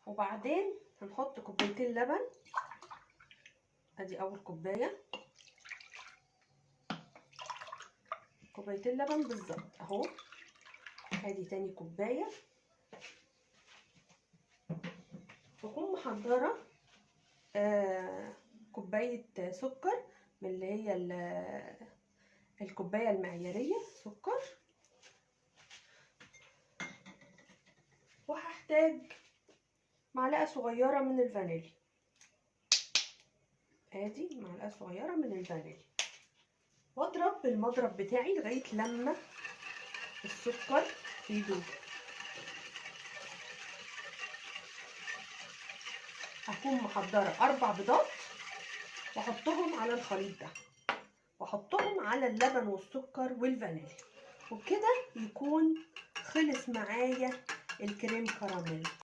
وبعدين هنحط كوبايتين لبن. ادي اول كوبايه، كوبايتين لبن بالظبط اهو. ادي تاني كوبايه. بكون محضره كوبايه سكر من اللي هي الكوبايه المعياريه سكر. وهحتاج معلقه صغيره من الفانيليا. ادي معلقه صغيره من الفانيليا، واضرب بالمضرب بتاعي لغايه لما السكر يدوب. هكون محضره 4 بيضات واحطهم على الخليط ده، واحطهم على اللبن والسكر والفانيليا، وبكده يكون خلص معايا الكريم كراميل.